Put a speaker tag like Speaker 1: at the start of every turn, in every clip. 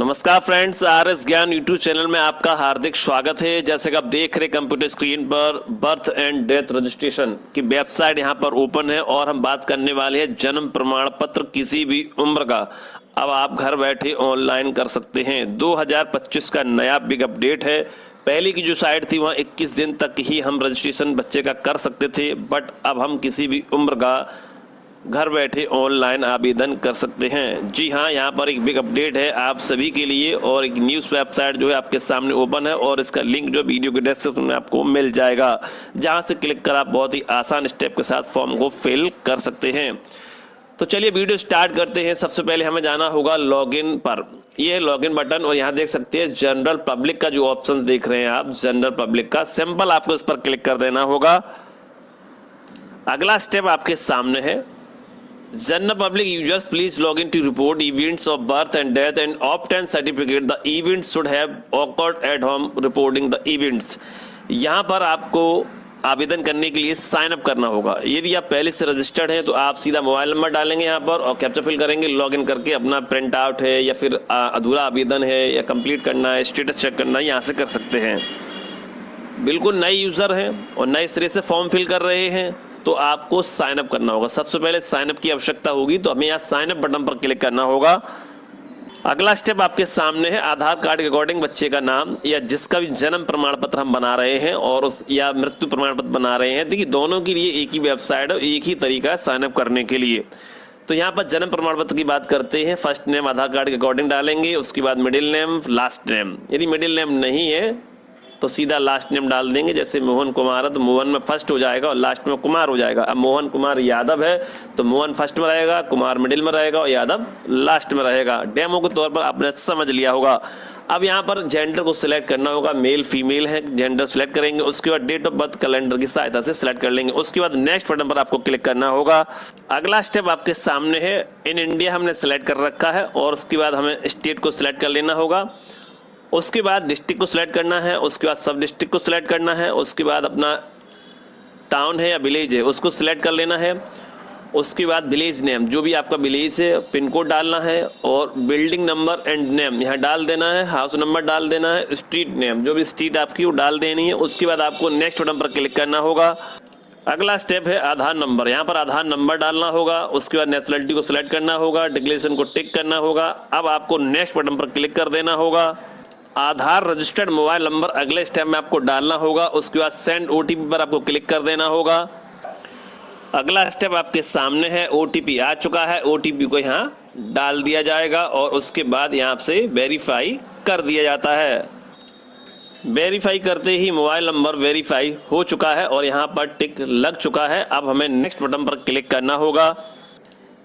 Speaker 1: नमस्कार friends, RS ज्ञान YouTube channel में आपका हार्दिक स्वागत है। जैसे कि आप देख रहे कंप्यूटर स्क्रीन पर बर्थ एंड डेथ रजिस्ट्रेशन की वेबसाइट यहां पर ओपन है और हम बात करने वाले हैं जन्म प्रमाण पत्र किसी भी उम्र का अब आप घर बैठे ऑनलाइन कर सकते हैं। 2025 का नया बिग अपडेट है। पहले की जो साइट थी वहाँ 21 दिन तक ही हम रजिस्ट्रेशन बच्चे का कर सकते थे, बट अब हम किसी भी उम्र का घर बैठे ऑनलाइन आवेदन कर सकते हैं। जी हाँ, यहाँ पर एक बिग अपडेट है आप सभी के लिए और एक न्यूज़ वेबसाइट जो है आपके सामने ओपन है और इसका लिंक जो वीडियो के डिस्क्रिप्शन में आपको मिल जाएगा, जहाँ से क्लिक कर आप बहुत ही आसान स्टेप के साथ फॉर्म को फिल कर सकते हैं। तो चलिए वीडियो स्टार्ट करते हैं। सबसे पहले हमें जाना होगा लॉगिन पर। ये है लॉगिन बटन और यहाँ देख सकते हैं जनरल पब्लिक का जो ऑप्शन देख रहे हैं आप, जनरल पब्लिक का सिंपल आपको इस पर क्लिक कर देना होगा। अगला स्टेप आपके सामने है, general public users please log in to report events of birth and death and obtain certificate the events should have occurred at home reporting the events. यहाँ पर आपको आवेदन करने के लिए साइन अप करना होगा। यदि आप पहले से रजिस्टर्ड हैं तो आप सीधा मोबाइल नंबर डालेंगे यहाँ पर और कैप्चा फिल करेंगे, लॉगिन करके अपना प्रिंट आउट है या फिर अधूरा आवेदन है या कंप्लीट करना है, स्टेटस चेक करना है, यहाँ से कर सकते हैं। बिल्कुल नए यूज़र हैं और नए सिरे से फॉर्म फिल कर रहे हैं तो आपको साइन अप करना होगा। सबसे पहले साइन अप की आवश्यकता होगी तो हमें यहाँ साइन अप बटन पर क्लिक करना होगा। अगला स्टेप आपके सामने है, आधार कार्ड के अकॉर्डिंग बच्चे का नाम या जिसका भी जन्म प्रमाण पत्र हम बना रहे हैं और उस या मृत्यु प्रमाण पत्र बना रहे हैं। देखिए दोनों के लिए एक ही वेबसाइट है, एक ही तरीका है साइन अप करने के लिए। तो यहाँ पर जन्म प्रमाण पत्र की बात करते हैं। फर्स्ट नेम आधार कार्ड के अकॉर्डिंग डालेंगे, उसके बाद मिडिल नेम, लास्ट नेम। यदि मिडिल नेम नहीं है तो सीधा लास्ट नेम डाल देंगे। जैसे मोहन कुमार है तो मोहन में फर्स्ट हो जाएगा और लास्ट में कुमार हो जाएगा। अब मोहन कुमार यादव है तो मोहन फर्स्ट में रहेगा, कुमार मिडिल में रहेगा और यादव लास्ट में रहेगा। डेमो के तौर पर आपने समझ लिया होगा। अब यहाँ पर जेंडर को सिलेक्ट करना होगा, मेल फीमेल है, जेंडर सिलेक्ट करेंगे। उसके बाद डेट ऑफ बर्थ कैलेंडर की सहायता से सिलेक्ट कर लेंगे। उसके बाद नेक्स्ट बटन पर आपको क्लिक करना होगा। अगला स्टेप आपके सामने है, इन इंडिया हमने सेलेक्ट कर रखा है और उसके बाद हमें स्टेट को सिलेक्ट कर लेना होगा। उसके बाद डिस्ट्रिक्ट को सिलेक्ट करना है, उसके बाद सब डिस्ट्रिक्ट को सिलेक्ट करना है, उसके बाद अपना टाउन है या विलेज है उसको सिलेक्ट कर लेना है। उसके बाद विलेज नेम, जो भी आपका विलेज है, पिन कोड डालना है और बिल्डिंग नंबर एंड नेम यहाँ डाल देना है, हाउस नंबर डाल देना है, स्ट्रीट नेम जो भी स्ट्रीट आपकी वो डाल देनी है। उसके बाद आपको नेक्स्ट बटन पर क्लिक करना होगा। अगला स्टेप है आधार नंबर, यहाँ पर आधार नंबर डालना होगा। उसके बाद नेशनलिटी को सिलेक्ट करना होगा, डिक्लेरेशन को टिक करना होगा। अब आपको नेक्स्ट बटन पर क्लिक कर देना होगा। आधार रजिस्टर्ड मोबाइल नंबर अगले स्टेप में आपको डालना होगा। उसके बाद सेंड ओटीपी पर आपको क्लिक कर देना होगा। अगला स्टेप आपके सामने है, ओटीपी आ चुका है, ओटीपी को यहाँ डाल दिया जाएगा और उसके बाद यहाँ से वेरीफाई कर दिया जाता है। वेरीफाई करते ही मोबाइल नंबर वेरीफाई हो चुका है और यहाँ पर टिक लग चुका है। अब हमें नेक्स्ट बटन पर क्लिक करना होगा।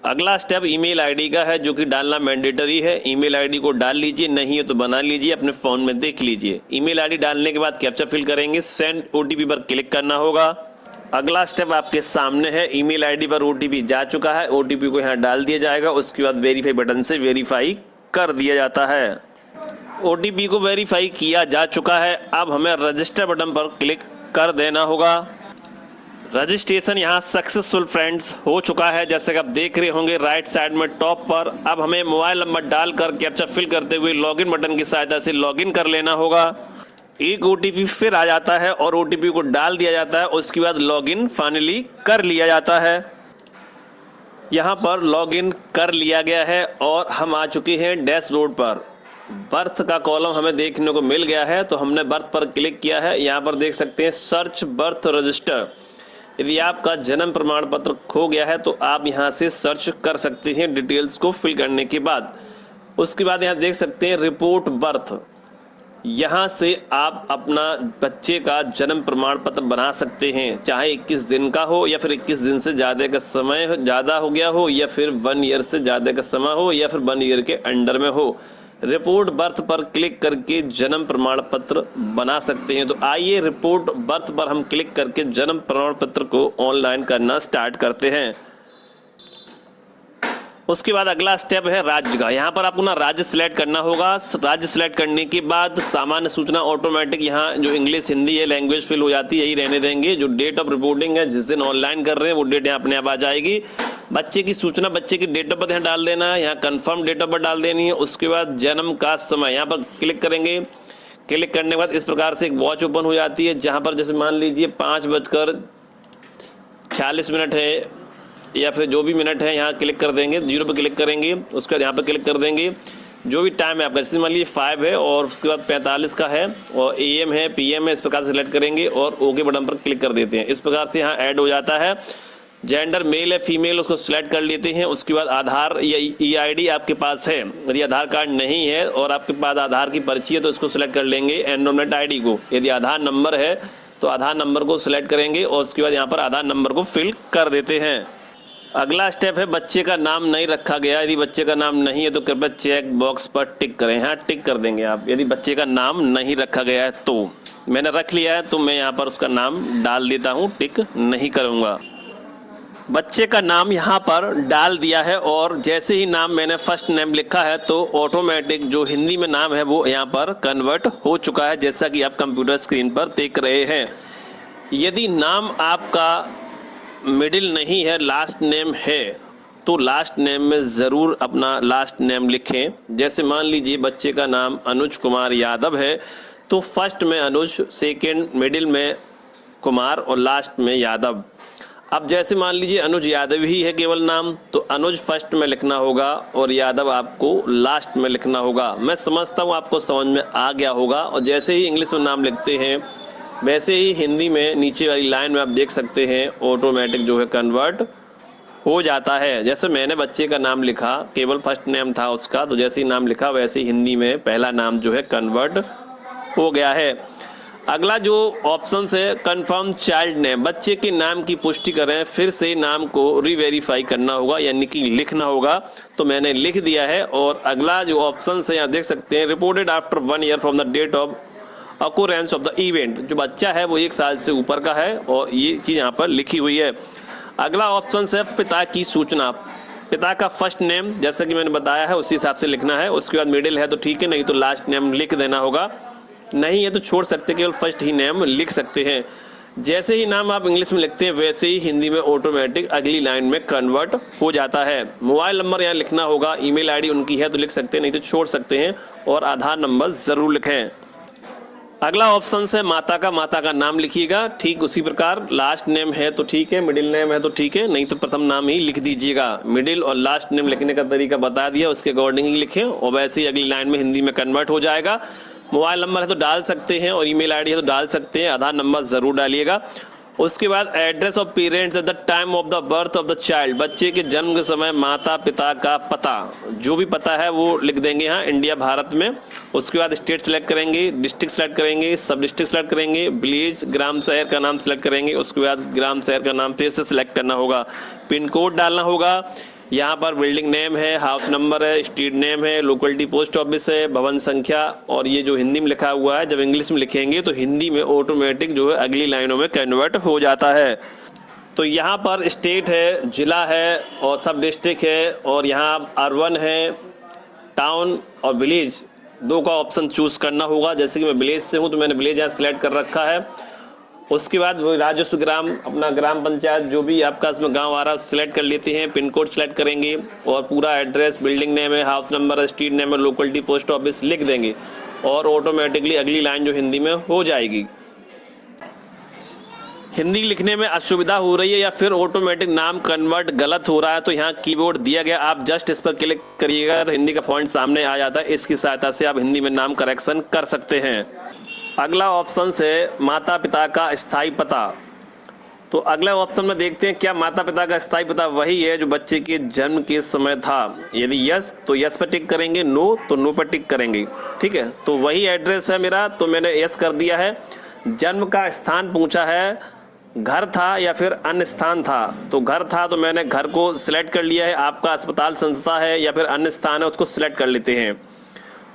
Speaker 1: अगला स्टेप ईमेल आईडी का है जो कि डालना मैंडेटरी है। ईमेल आईडी को डाल लीजिए, नहीं है तो बना लीजिए, अपने फ़ोन में देख लीजिए। ईमेल आईडी डालने के बाद कैप्चा फिल करेंगे, सेंड ओटीपी पर क्लिक करना होगा। अगला स्टेप आपके सामने है, ईमेल आईडी पर ओटीपी जा चुका है, ओटीपी को यहाँ डाल दिया जाएगा। उसके बाद वेरीफाई बटन से वेरीफाई कर दिया जाता है। ओटीपी को वेरीफाई किया जा चुका है। अब हमें रजिस्टर बटन पर क्लिक कर देना होगा। रजिस्ट्रेशन यहाँ सक्सेसफुल फ्रेंड्स हो चुका है, जैसे कि आप देख रहे होंगे राइट साइड में टॉप पर। अब हमें मोबाइल नंबर डालकर कैप्चा फिल करते हुए लॉगिन बटन की सहायता से लॉगिन कर लेना होगा। एक ओटीपी फिर आ जाता है और ओटीपी को डाल दिया जाता है। उसके बाद लॉगिन फाइनली कर लिया जाता है। यहाँ पर लॉगिन कर लिया गया है और हम आ चुके हैं डैशबोर्ड पर। बर्थ का कॉलम हमें देखने को मिल गया है तो हमने बर्थ पर क्लिक किया है। यहाँ पर देख सकते हैं सर्च बर्थ रजिस्टर। यदि आपका जन्म प्रमाण पत्र खो गया है तो आप यहाँ से सर्च कर सकते हैं डिटेल्स को फिल करने के बाद। उसके बाद यहाँ देख सकते हैं रिपोर्ट बर्थ। यहाँ से आप अपना बच्चे का जन्म प्रमाण पत्र बना सकते हैं, चाहे 21 दिन का हो या फिर 21 दिन से ज़्यादा का समय ज़्यादा हो गया हो या फिर 1 ईयर से ज़्यादा का समय हो या फिर 1 ईयर के अंडर में हो। रिपोर्ट बर्थ पर क्लिक करके जन्म प्रमाण पत्र बना सकते हैं। तो आइए रिपोर्ट बर्थ पर हम क्लिक करके जन्म प्रमाण पत्र को ऑनलाइन करना स्टार्ट करते हैं। उसके बाद अगला स्टेप है राज्य का। यहाँ पर आपको ना राज्य सिलेक्ट करना होगा। राज्य सिलेक्ट करने के बाद सामान्य सूचना ऑटोमेटिक यहाँ जो इंग्लिश हिंदी है लैंग्वेज फिल हो जाती है, यही रहने देंगे। जो डेट ऑफ रिपोर्टिंग है, जिस दिन ऑनलाइन कर रहे हैं वो डेट यहाँ अपने आप आ जाएगी। बच्चे की सूचना, बच्चे की डेट ऑफ बर्थ यहाँ डाल देना है, यहाँ कंफर्म डेट ऑफ बर्थ डाल देनी है। उसके बाद जन्म का समय यहाँ पर क्लिक करेंगे। क्लिक करने के बाद इस प्रकार से एक वॉच ओपन हो जाती है, जहाँ पर जैसे मान लीजिए 5:46 है या फिर जो भी मिनट है, यहाँ क्लिक कर देंगे, 0 पर क्लिक करेंगे। उसके बाद यहाँ पर क्लिक कर देंगे जो भी टाइम है आपका, जैसे मान लीजिए 5 है और उसके बाद 45 का है और AM है, PM है, इस प्रकार से सिलेक्ट करेंगे और ओके बटन पर क्लिक कर देते हैं। इस प्रकार से यहाँ ऐड हो जाता है। जेंडर मेल है फीमेल उसको सिलेक्ट कर लेते हैं। उसके बाद आधार या EID आपके पास है, यदि आधार कार्ड नहीं है और आपके पास आधार की पर्ची है तो इसको सिलेक्ट कर लेंगे। एनरोलमेंट ID को, यदि आधार नंबर है तो आधार नंबर को सिलेक्ट करेंगे और उसके बाद यहाँ पर आधार नंबर को फिल कर देते हैं। अगला स्टेप है बच्चे का नाम नहीं रखा गया। यदि बच्चे का नाम नहीं है तो कृपया चेक बॉक्स पर टिक करें। यहाँ टिक कर देंगे आप, यदि बच्चे का नाम नहीं रखा गया है तो। मैंने रख लिया है तो मैं यहाँ पर उसका नाम डाल देता हूँ, टिक नहीं करूँगा। बच्चे का नाम यहाँ पर डाल दिया है और जैसे ही नाम मैंने फर्स्ट नेम लिखा है तो ऑटोमेटिक जो हिंदी में नाम है वो यहाँ पर कन्वर्ट हो चुका है, जैसा कि आप कंप्यूटर स्क्रीन पर देख रहे हैं। यदि नाम आपका मिडिल नहीं है, लास्ट नेम है, तो लास्ट नेम में ज़रूर अपना लास्ट नेम लिखें। जैसे मान लीजिए बच्चे का नाम अनुज कुमार यादव है तो फर्स्ट में अनुज, सेकंड मिडिल में कुमार और लास्ट में यादव। अब जैसे मान लीजिए अनुज यादव ही है केवल नाम, तो अनुज फर्स्ट में लिखना होगा और यादव आपको लास्ट में लिखना होगा। मैं समझता हूँ आपको समझ में आ गया होगा। और जैसे ही इंग्लिश में नाम लिखते हैं वैसे ही हिंदी में नीचे वाली लाइन में आप देख सकते हैं ऑटोमेटिक जो है कन्वर्ट हो जाता है। जैसे मैंने बच्चे का नाम लिखा, केवल फर्स्ट नेम था उसका, तो जैसे ही नाम लिखा वैसे ही हिंदी में पहला नाम जो है कन्वर्ट हो गया है। अगला जो ऑप्शन है कंफर्म चाइल्ड नेम, बच्चे के नाम की पुष्टि करें, फिर से नाम को रीवेरीफाई करना होगा यानी कि लिखना होगा। तो मैंने लिख दिया है। और अगला जो ऑप्शन है यहाँ देख सकते हैं, reported after 1 year from the date of occurrence of the event. जो बच्चा है वो 1 साल से ऊपर का है और ये चीज़ यहाँ पर लिखी हुई है। अगला ऑप्शन है पिता की सूचना, पिता का फर्स्ट नेम जैसा कि मैंने बताया है उसी हिसाब से लिखना है। उसके बाद मिडिल है तो ठीक है, नहीं तो लास्ट नेम लिख देना होगा, नहीं है तो छोड़ सकते, केवल फर्स्ट ही नेम लिख सकते हैं। जैसे ही नाम आप इंग्लिश में लिखते हैं वैसे ही हिंदी में ऑटोमेटिक अगली लाइन में कन्वर्ट हो जाता है। मोबाइल नंबर यहाँ लिखना होगा, ईमेल आईडी उनकी है तो लिख सकते हैं, नहीं तो छोड़ सकते हैं, और आधार नंबर ज़रूर लिखें। अगला ऑप्शन है माता का नाम लिखिएगा, ठीक उसी प्रकार लास्ट नेम है तो ठीक है, मिडिल नेम है तो ठीक है, नहीं तो प्रथम नाम ही लिख दीजिएगा। मिडिल और लास्ट नेम लिखने का तरीका बता दिया, उसके अकॉर्डिंग ही लिखें और वैसे ही अगली लाइन में हिंदी में कन्वर्ट हो जाएगा। मोबाइल नंबर है तो डाल सकते हैं और ईमेल आईडी है तो डाल सकते हैं, आधार नंबर ज़रूर डालिएगा। उसके बाद address of parents at the time of the birth of the child, बच्चे के जन्म के समय माता पिता का पता, जो भी पता है वो लिख देंगे यहाँ इंडिया भारत में। उसके बाद स्टेट सेलेक्ट करेंगे, डिस्ट्रिक्ट सेलेक्ट करेंगे, सब डिस्ट्रिक्ट सेलेक्ट करेंगे, विलेज ग्राम शहर का नाम सेलेक्ट करेंगे। उसके बाद ग्राम शहर का नाम फिर से सिलेक्ट करना होगा, पिन कोड डालना होगा, यहाँ पर बिल्डिंग नेम है, हाउस नंबर है, स्ट्रीट नेम है, लोकेलिटी पोस्ट ऑफिस है, भवन संख्या, और ये जो हिंदी में लिखा हुआ है जब इंग्लिश में लिखेंगे तो हिंदी में ऑटोमेटिक जो है अगली लाइनों में कन्वर्ट हो जाता है। तो यहाँ पर स्टेट है, जिला है और सब डिस्ट्रिक्ट है, और यहाँ अर्बन है, टाउन और विलेज, 2 का ऑप्शन चूज़ करना होगा। जैसे कि मैं विलेज से हूँ तो मैंने विलेज यहाँ सिलेक्ट कर रखा है। उसके बाद वो राजस्व ग्राम, अपना ग्राम पंचायत जो भी आपका इसमें गांव आ रहा है सिलेक्ट कर लेते हैं, पिन कोड सेलेक्ट करेंगे और पूरा एड्रेस, बिल्डिंग नेम है, हाउस नंबर है, स्ट्रीट नेम है, लोकेलिटी पोस्ट ऑफिस लिख देंगे और ऑटोमेटिकली अगली लाइन जो हिंदी में हो जाएगी। हिंदी लिखने में असुविधा हो रही है या फिर ऑटोमेटिक नाम कन्वर्ट गलत हो रहा है तो यहाँ कीबोर्ड दिया गया, आप जस्ट इस पर क्लिक करिएगा तो हिंदी का फॉन्ट सामने आ जाता है। इसकी सहायता से आप हिंदी में नाम करेक्शन कर सकते हैं। अगला ऑप्शन है माता पिता का स्थायी पता। तो अगला ऑप्शन में देखते हैं क्या माता पिता का स्थायी पता वही है जो बच्चे के जन्म के समय था। यदि यस तो यस पर टिक करेंगे, नो तो नो पर टिक करेंगे। ठीक है, तो वही एड्रेस है मेरा, तो मैंने यस कर दिया है। जन्म का स्थान पूछा है, घर था या फिर अन्य स्थान था, तो घर था तो मैंने घर को सिलेक्ट कर लिया है। आपका अस्पताल संस्था है या फिर अन्य स्थान है उसको सिलेक्ट कर लेते हैं।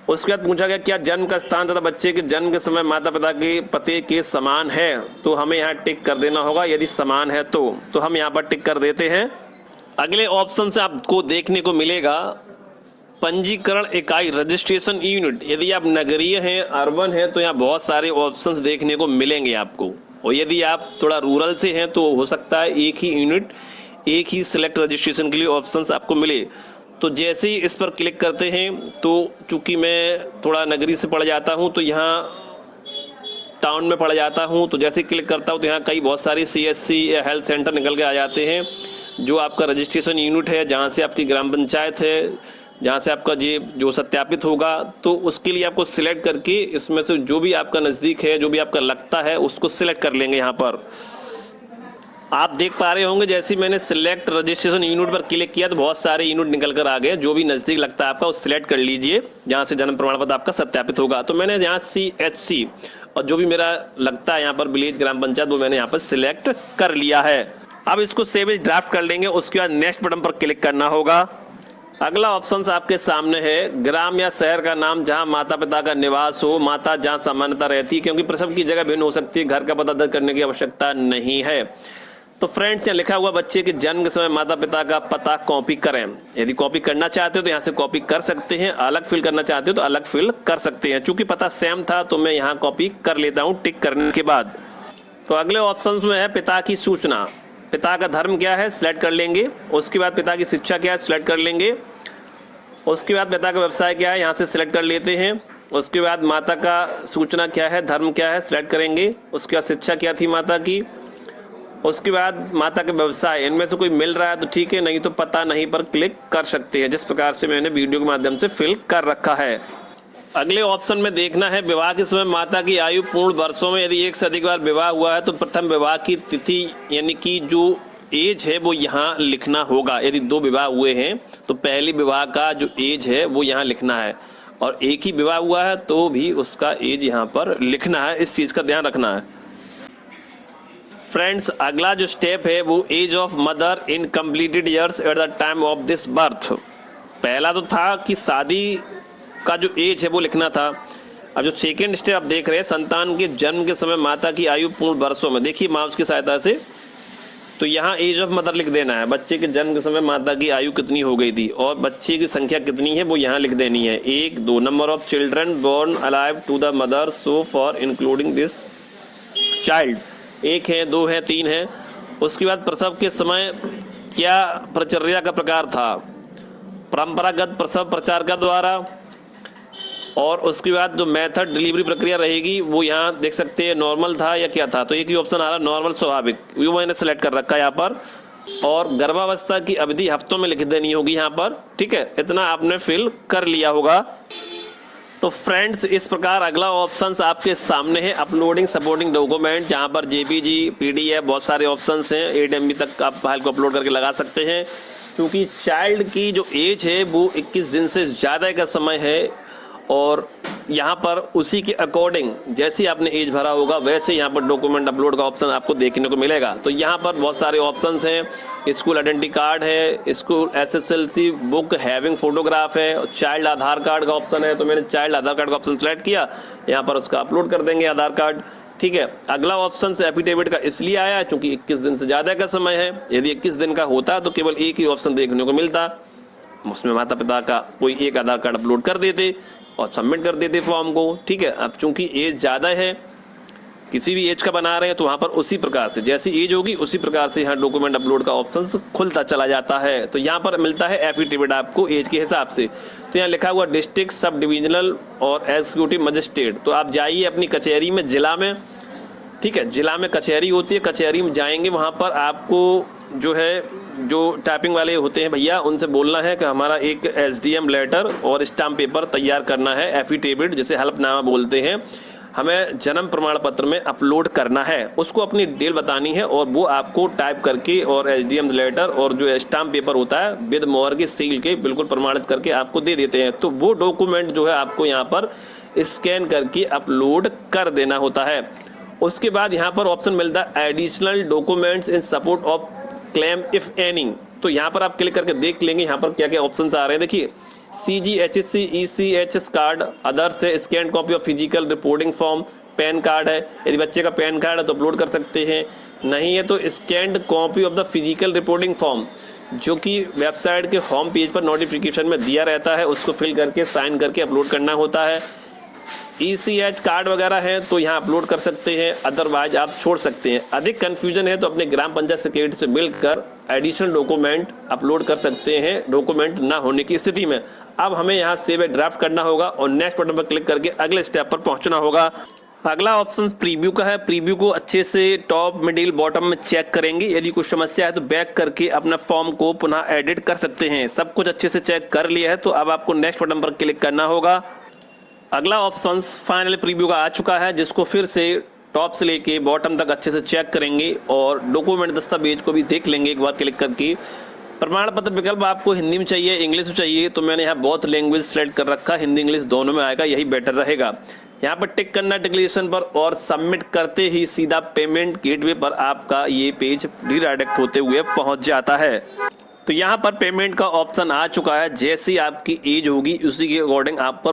Speaker 1: उसके बाद पूछा गया क्या जन्म का स्थान तथा बच्चे के जन्म के समय माता पिता के पते के समान है, तो हमें यहाँ टिक कर देना होगा। यदि समान है तो हम यहाँ पर टिक कर देते हैं। अगले ऑप्शन से आपको देखने को मिलेगा पंजीकरण इकाई, रजिस्ट्रेशन यूनिट। यदि आप नगरीय हैं, अर्बन है, तो यहाँ बहुत सारे ऑप्शंस देखने को मिलेंगे आपको, और यदि आप थोड़ा रूरल से हैं तो हो सकता है एक ही यूनिट एक ही सिलेक्ट रजिस्ट्रेशन के लिए ऑप्शंस आपको मिले। तो जैसे ही इस पर क्लिक करते हैं तो चूँकि मैं थोड़ा नगरी से पड़ जाता हूँ तो यहाँ टाउन में पड़ जाता हूँ, तो जैसे ही क्लिक करता हूँ तो यहाँ कई बहुत सारी CSC या हेल्थ सेंटर निकल के आ जाते हैं, जो आपका रजिस्ट्रेशन यूनिट है, जहाँ से आपकी ग्राम पंचायत है, जहाँ से आपका ये जो सत्यापित होगा। तो उसके लिए आपको सिलेक्ट करके इसमें से जो भी आपका नज़दीक है, जो भी आपका लगता है, उसको सिलेक्ट कर लेंगे। यहाँ पर आप देख पा रहे होंगे जैसे मैंने सिलेक्ट रजिस्ट्रेशन यूनिट पर क्लिक किया तो बहुत सारे यूनिट निकल कर आ गए। जो भी नज़दीक लगता है आपका उस सिलेक्ट कर लीजिए, जहाँ से जन्म प्रमाण पत्र आपका सत्यापित होगा। तो मैंने यहाँ CHC और जो भी मेरा लगता है यहाँ पर विलेज ग्राम पंचायत, वो मैंने यहाँ पर सिलेक्ट कर लिया है। अब इसको सेव एज ड्राफ्ट कर लेंगे। उसके बाद नेक्स्ट बटन पर क्लिक करना होगा। अगला ऑप्शन आपके सामने है ग्राम या शहर का नाम जहां माता पिता का निवास हो, माता जहां सामान्यता रहती है, क्योंकि प्रसव की जगह भिन्न हो सकती है, घर का पता दर्ज करने की आवश्यकता नहीं है। तो फ्रेंड्स यहाँ लिखा हुआ बच्चे के जन्म के समय माता पिता का पता कॉपी करें। यदि कॉपी करना चाहते हो तो यहाँ से कॉपी कर सकते हैं, अलग फिल करना चाहते हो तो अलग फिल कर सकते हैं। चूंकि पता सेम था तो मैं यहाँ कॉपी कर लेता हूँ टिक करने के बाद। तो अगले ऑप्शन में है पिता की सूचना। पिता का धर्म क्या है, सिलेक्ट कर लेंगे। उसके बाद पिता की शिक्षा क्या है, सिलेक्ट कर लेंगे। उसके बाद पिता का व्यवसाय क्या है, यहाँ से सिलेक्ट कर लेते हैं। उसके बाद माता का सूचना क्या है, धर्म क्या है, सिलेक्ट करेंगे। उसके बाद शिक्षा क्या थी माता की। उसके बाद माता का व्यवसाय, इनमें से कोई मिल रहा है तो ठीक है, नहीं तो पता नहीं पर क्लिक कर सकते हैं, जिस प्रकार से मैंने वीडियो के माध्यम से फिल कर रखा है। अगले ऑप्शन में देखना है विवाह के समय माता की आयु पूर्ण वर्षों में। यदि एक से अधिक बार विवाह हुआ है तो प्रथम विवाह की तिथि यानी कि जो एज है वो यहाँ लिखना होगा। यदि 2 विवाह हुए हैं तो पहली विवाह का जो एज है वो यहाँ लिखना है, और एक ही विवाह हुआ है तो भी उसका एज यहाँ पर लिखना है। इस चीज़ का ध्यान रखना है। फ्रेंड्स अगला जो स्टेप है वो age of mother in completed years at the time of this birth. पहला तो था कि शादी का जो एज है वो लिखना था। अब जो सेकेंड स्टेप आप देख रहे हैं संतान के जन्म के समय माता की आयु पूर्ण वर्षों में, देखिए माउस की सहायता से, तो यहाँ एज ऑफ मदर लिख देना है। बच्चे के जन्म के समय माता की आयु कितनी हो गई थी और बच्चे की संख्या कितनी है वो यहाँ लिख देनी है। 1 2 number of children born alive to the mother so far including this child. 1 है, 2 है, 3 है। उसके बाद प्रसव के समय क्या प्रचर्या का प्रकार था, परंपरागत प्रसव प्रचार का द्वारा। और उसके बाद जो मेथड डिलीवरी प्रक्रिया रहेगी वो यहाँ देख सकते हैं, नॉर्मल था या क्या था। तो एक ही ऑप्शन आ रहा है नॉर्मल स्वाभाविक, वो मैंने सेलेक्ट कर रखा है यहाँ पर। और गर्भावस्था की अवधि हफ्तों में लिख देनी होगी यहाँ पर, ठीक है। इतना आपने फिल कर लिया होगा। तो फ्रेंड्स इस प्रकार अगला ऑप्शंस आपके सामने है अपलोडिंग सपोर्टिंग डॉक्यूमेंट, जहाँ पर JPG PDF बहुत सारे ऑप्शंस हैं। 8 MB तक आप फाइल को अपलोड करके लगा सकते हैं। क्योंकि चाइल्ड की जो एज है वो 21 दिन से ज़्यादा का समय है, और यहाँ पर उसी के अकॉर्डिंग जैसे आपने एज भरा होगा वैसे यहाँ पर डॉक्यूमेंट अपलोड का ऑप्शन आपको देखने को मिलेगा। तो यहाँ पर बहुत सारे ऑप्शंस हैं। स्कूल आइडेंटिटी कार्ड है, school SSLC book having photograph है, चाइल्ड आधार कार्ड का ऑप्शन है। तो मैंने चाइल्ड आधार कार्ड का ऑप्शन सेलेक्ट किया, यहाँ पर उसका अपलोड कर देंगे आधार कार्ड, ठीक है। अगला ऑप्शन से एफिडेविट का इसलिए आया क्योंकि 21 दिन से ज़्यादा का समय है। यदि 21 दिन का होता तो केवल एक ही ऑप्शन देखने को मिलता, उसमें माता पिता का कोई एक आधार कार्ड अपलोड कर देते और सबमिट कर देते फॉर्म को, ठीक है। अब चूंकि एज ज़्यादा है, किसी भी एज का बना रहे हैं तो वहाँ पर उसी प्रकार से जैसी एज होगी उसी प्रकार से यहाँ डॉक्यूमेंट अपलोड का ऑप्शन खुलता चला जाता है। तो यहाँ पर मिलता है एफिडेविट आपको एज के हिसाब से। तो यहाँ लिखा हुआ डिस्ट्रिक्ट सब डिविजनल और एग्जीक्यूटिव मजिस्ट्रेट। तो आप जाइए अपनी कचहरी में, जिला में, ठीक है, जिला में कचहरी होती है, कचहरी में जाएंगे, वहाँ पर आपको जो है जो टाइपिंग वाले होते हैं भैया उनसे बोलना है कि हमारा एक SDM लेटर और स्टाम्प पेपर तैयार करना है, एफिडेविट जिसे हल्फनामा बोलते हैं, हमें जन्म प्रमाण पत्र में अपलोड करना है। उसको अपनी डिटेल बतानी है और वो आपको टाइप करके और SDM लेटर और जो स्टाम्प पेपर होता है विद मोहर के सील के बिल्कुल प्रमाणित करके आपको दे देते हैं। तो वो डॉक्यूमेंट जो है आपको यहाँ पर स्कैन करके अपलोड कर देना होता है। उसके बाद यहाँ पर ऑप्शन मिलता है additional documents in support of claim if any. तो यहाँ पर आप क्लिक करके देख लेंगे यहाँ पर क्या क्या ऑप्शंस आ रहे हैं। देखिए CGHSC ECHS कार्ड, अदर से scan copy of physical reporting form, pan card है, यदि बच्चे का पैन कार्ड है तो अपलोड कर सकते हैं, नहीं है तो scanned copy of the physical reporting form जो कि वेबसाइट के होम पेज पर नोटिफिकेशन में दिया रहता है, उसको फिल करके साइन करके अपलोड करना होता है। ECH कार्ड वगैरह है तो यहाँ अपलोड कर सकते हैं, अदरवाइज आप छोड़ सकते हैं। अधिक कन्फ्यूजन है तो अपने ग्राम पंचायत सेक्रेटरी से मिलकर एडिशनल डॉक्यूमेंट अपलोड कर सकते हैं, डॉक्यूमेंट ना होने की स्थिति में। अब हमें यहाँ सेव ए ड्राफ्ट करना होगा और नेक्स्ट बटन पर क्लिक करके अगले स्टेप पर पहुंचना होगा। अगला ऑप्शन प्रीव्यू का है। प्रीव्यू को अच्छे से टॉप मिडिल बॉटम में चेक करेंगे। यदि कुछ समस्या है तो बैक करके अपना फॉर्म को पुनः एडिट कर सकते हैं। सब कुछ अच्छे से चेक कर लिया है तो अब आपको नेक्स्ट बटन पर क्लिक करना होगा। अगला ऑप्शन फाइनल प्रीव्यू का आ चुका है, जिसको फिर से टॉप से लेके बॉटम तक अच्छे से चेक करेंगे और डॉक्यूमेंट दस्तावेज को भी देख लेंगे एक बार क्लिक करके। प्रमाण पत्र विकल्प आपको हिंदी में चाहिए, इंग्लिश में चाहिए, तो मैंने यहाँ बहुत लैंग्वेज सेलेक्ट कर रखा, हिंदी इंग्लिश दोनों में आएगा, यही बेटर रहेगा। यहाँ पर टिक करना डिक्लेरेशन पर और सबमिट करते ही सीधा पेमेंट गेटवे पर आपका ये पेज रिडायरेक्ट होते हुए पहुंच जाता है। तो यहाँ पर पेमेंट का ऑप्शन आ चुका है। जैसी आपकी एज होगी उसी के अकॉर्डिंग आप पर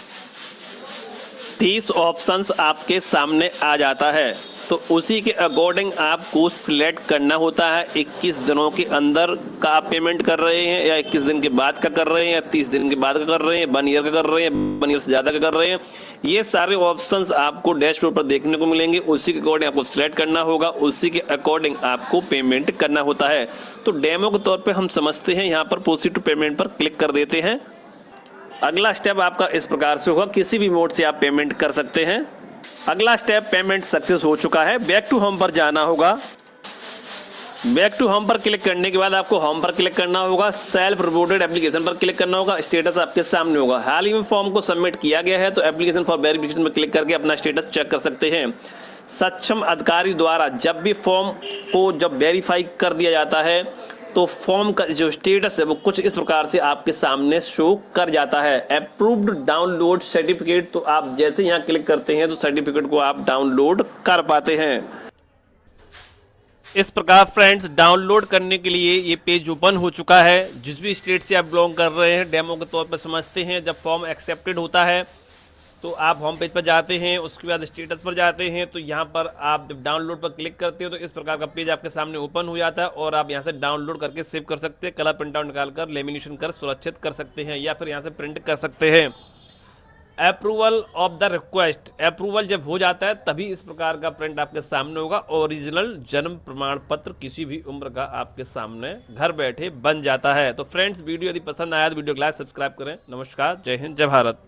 Speaker 1: फीस ऑप्शंस आपके सामने आ जाता है, तो उसी के अकॉर्डिंग आपको सिलेक्ट करना होता है। 21 दिनों के अंदर का आप पेमेंट कर रहे हैं या 21 दिन के बाद का कर रहे हैं या 30 दिन के बाद का कर रहे हैं, 1 ईयर का कर रहे हैं, 1 ईयर से ज़्यादा का कर रहे हैं। ये सारे ऑप्शंस आपको डैशबोर्ड पर देखने को मिलेंगे। उसी के अकॉर्डिंग आपको सिलेक्ट करना होगा, उसी के अकॉर्डिंग आपको पेमेंट करना होता है। तो डेमो के तौर पर हम समझते हैं, यहाँ पर प्रोसीड टू पेमेंट पर क्लिक कर देते हैं। अगला स्टेप आपका इस प्रकार से होगा, किसी भी मोड से आप पेमेंट कर सकते हैं। अगला स्टेप पेमेंट सक्सेस हो चुका है। बैक टू होम पर जाना होगा। बैक टू होम पर क्लिक करने के बाद आपको होम पर क्लिक करना होगा, सेल्फ रिपोर्टेड एप्लीकेशन पर क्लिक करना होगा। स्टेटस आपके सामने होगा। हाल ही में फॉर्म को सबमिट किया गया है तो एप्लीकेशन फॉर वेरिफिकेशन पर क्लिक करके अपना स्टेटस चेक कर सकते हैं। सक्षम अधिकारी द्वारा जब भी फॉर्म को जब वेरीफाई कर दिया जाता है तो फॉर्म का जो स्टेटस है वो कुछ इस प्रकार से आपके सामने शो कर जाता है। अप्रूव्ड डाउनलोड सर्टिफिकेट, तो आप जैसे यहाँ क्लिक करते हैं तो सर्टिफिकेट को आप डाउनलोड कर पाते हैं। इस प्रकार फ्रेंड्स डाउनलोड करने के लिए ये पेज ओपन हो चुका है। जिस भी स्टेट से आप बिलोंग कर रहे हैं, डेमो के तौर पर समझते हैं। जब फॉर्म एक्सेप्टेड होता है तो आप होम पेज पर जाते हैं, उसके बाद स्टेटस पर जाते हैं, तो यहाँ पर आप जब डाउनलोड पर क्लिक करते हो तो इस प्रकार का पेज आपके सामने ओपन हो जाता है और आप यहाँ से डाउनलोड करके सेव कर सकते हैं। कलर प्रिंट आउट निकाल कर लेमिनेशन कर सुरक्षित कर सकते हैं या फिर यहाँ से प्रिंट कर सकते हैं। Approval of the request, approval जब हो जाता है तभी इस प्रकार का प्रिंट आपके सामने होगा। ओरिजिनल जन्म प्रमाण पत्र किसी भी उम्र का आपके सामने घर बैठे बन जाता है। तो फ्रेंड्स वीडियो यदि पसंद आया तो वीडियो को लाइक सब्सक्राइब करें। नमस्कार, जय हिंद, जय भारत।